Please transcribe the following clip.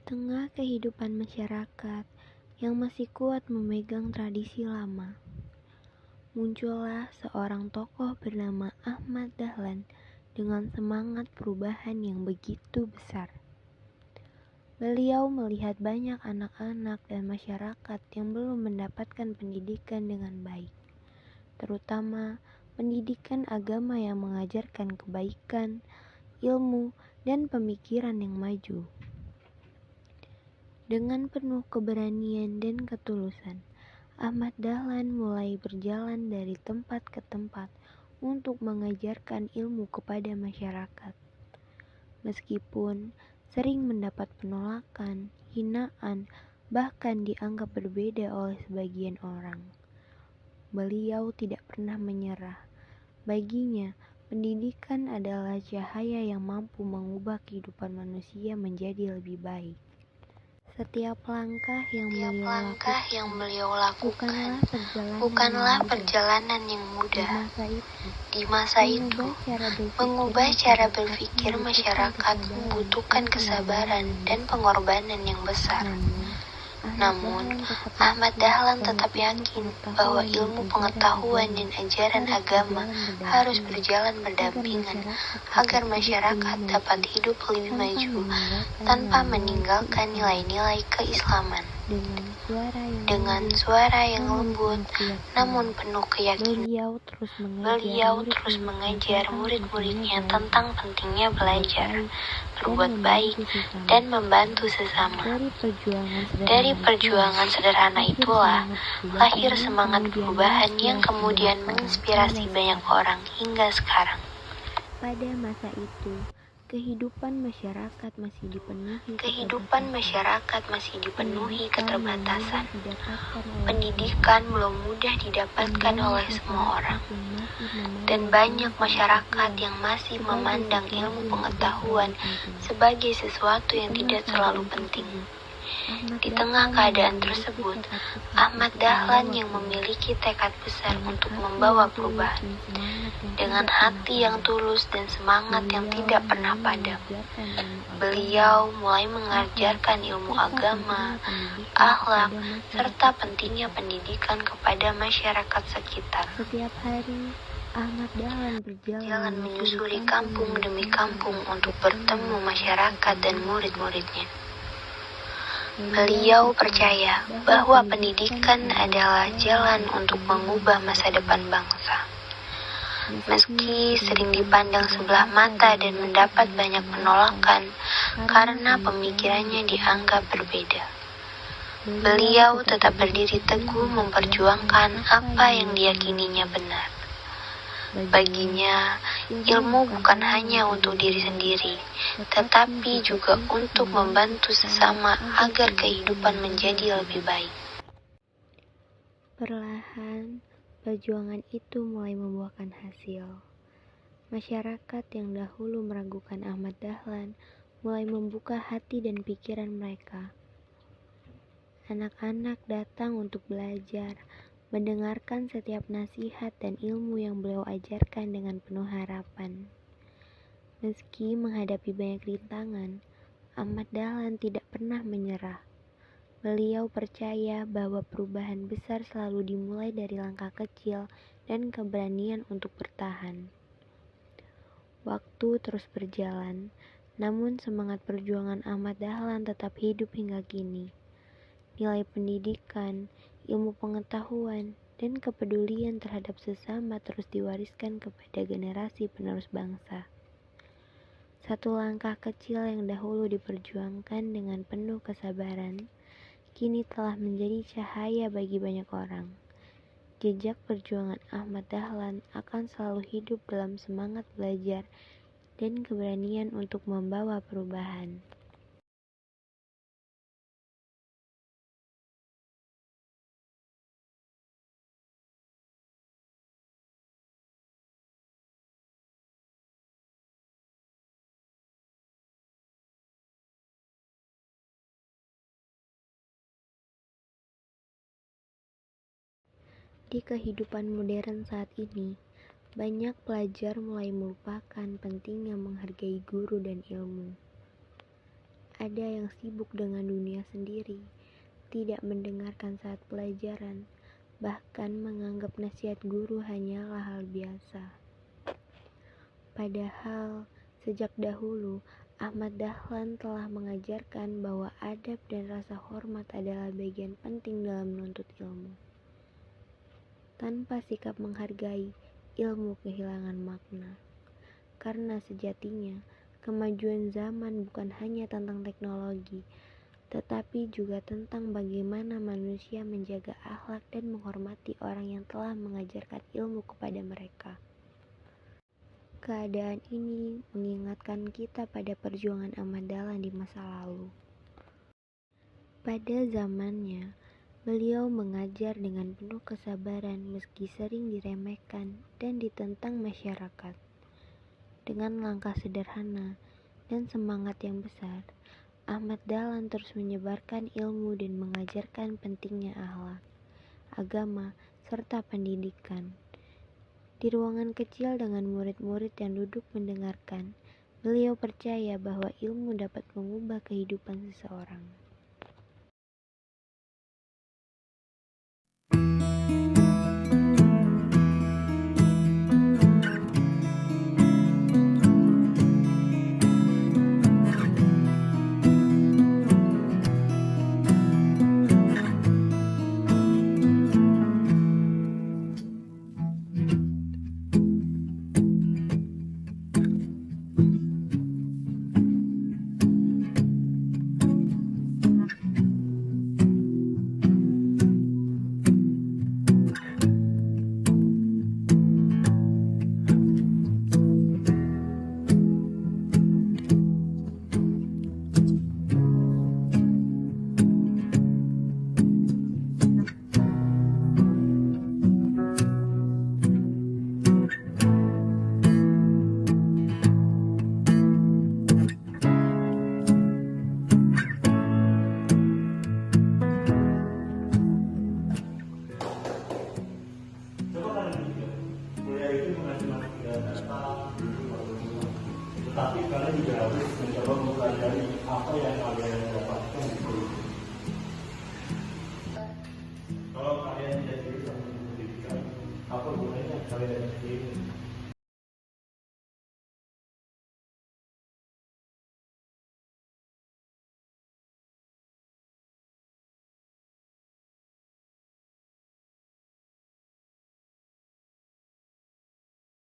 tengah kehidupan masyarakat yang masih kuat memegang tradisi lama, muncullah seorang tokoh bernama Ahmad Dahlan dengan semangat perubahan yang begitu besar. Beliau melihat banyak anak-anak dan masyarakat yang belum mendapatkan pendidikan dengan baik, terutama pendidikan agama yang mengajarkan kebaikan, ilmu, dan pemikiran yang maju. Dengan penuh keberanian dan ketulusan, Ahmad Dahlan mulai berjalan dari tempat ke tempat untuk mengajarkan ilmu kepada masyarakat. Meskipun sering mendapat penolakan, hinaan, bahkan dianggap berbeda oleh sebagian orang, beliau tidak pernah menyerah. Baginya, pendidikan adalah cahaya yang mampu mengubah kehidupan manusia menjadi lebih baik. Setiap langkah yang beliau lakukan bukanlah perjalanan yang mudah. Di masa itu, mengubah cara berpikir masyarakat membutuhkan kesabaran dan pengorbanan yang besar. Namun, Ahmad Dahlan tetap yakin bahwa ilmu pengetahuan dan ajaran agama harus berjalan berdampingan agar masyarakat dapat hidup lebih maju tanpa meninggalkan nilai-nilai keislaman. Dengan suara yang lembut namun penuh keyakinan, beliau terus mengajar murid-muridnya tentang pentingnya belajar, berbuat baik, dan membantu sesama. Dari perjuangan sederhana itulah lahir semangat perubahan yang kemudian menginspirasi banyak orang hingga sekarang. Pada masa itu, kehidupan masyarakat masih dipenuhi keterbatasan. Pendidikan belum mudah didapatkan oleh semua orang, dan banyak masyarakat yang masih memandang ilmu pengetahuan sebagai sesuatu yang tidak terlalu penting. Di tengah keadaan tersebut, Ahmad Dahlan yang memiliki tekad besar untuk membawa perubahan, dengan hati yang tulus dan semangat yang tidak pernah padam, beliau mulai mengajarkan ilmu agama, akhlak, serta pentingnya pendidikan kepada masyarakat sekitar. Setiap hari, Ahmad Dahlan berjalan menyusuri kampung demi kampung untuk bertemu masyarakat dan murid-muridnya. Beliau percaya bahwa pendidikan adalah jalan untuk mengubah masa depan bangsa. Meski sering dipandang sebelah mata dan mendapat banyak penolakan karena pemikirannya dianggap berbeda, beliau tetap berdiri teguh memperjuangkan apa yang diyakininya benar. Baginya, ilmu bukan hanya untuk diri sendiri, tetapi juga untuk membantu sesama agar kehidupan menjadi lebih baik. Perlahan, perjuangan itu mulai membuahkan hasil. Masyarakat yang dahulu meragukan Ahmad Dahlan mulai membuka hati dan pikiran mereka. Anak-anak datang untuk belajar, mendengarkan setiap nasihat dan ilmu yang beliau ajarkan dengan penuh harapan. Meski menghadapi banyak rintangan, Ahmad Dahlan tidak pernah menyerah. Beliau percaya bahwa perubahan besar selalu dimulai dari langkah kecil dan keberanian untuk bertahan. Waktu terus berjalan, namun semangat perjuangan Ahmad Dahlan tetap hidup hingga kini. Nilai pendidikan, ilmu pengetahuan, dan kepedulian terhadap sesama terus diwariskan kepada generasi penerus bangsa. Satu langkah kecil yang dahulu diperjuangkan dengan penuh kesabaran, kini telah menjadi cahaya bagi banyak orang. Jejak perjuangan Ahmad Dahlan akan selalu hidup dalam semangat belajar dan keberanian untuk membawa perubahan. Di kehidupan modern saat ini, banyak pelajar mulai melupakan pentingnya menghargai guru dan ilmu. ada yang sibuk dengan dunia sendiri, tidak mendengarkan saat pelajaran, bahkan menganggap nasihat guru hanyalah hal biasa. Padahal, sejak dahulu, Ahmad Dahlan telah mengajarkan bahwa adab dan rasa hormat adalah bagian penting dalam menuntut ilmu. Tanpa sikap menghargai, ilmu kehilangan makna. Karena sejatinya, kemajuan zaman bukan hanya tentang teknologi, tetapi juga tentang bagaimana manusia menjaga akhlak dan menghormati orang yang telah mengajarkan ilmu kepada mereka. Keadaan ini mengingatkan kita pada perjuangan Ahmad Dahlan di masa lalu. Pada zamannya, beliau mengajar dengan penuh kesabaran meski sering diremehkan dan ditentang masyarakat. Dengan langkah sederhana dan semangat yang besar, Ahmad Dahlan terus menyebarkan ilmu dan mengajarkan pentingnya akhlak, agama, serta pendidikan. Di ruangan kecil dengan murid-murid yang duduk mendengarkan, beliau percaya bahwa ilmu dapat mengubah kehidupan seseorang. Tetapi kalian juga harus mencoba mempelajari apa yang kalian dapatkan di kuliah. Kalau kalian tidak serius dalam pendidikan, apa gunanya kalian sendiri?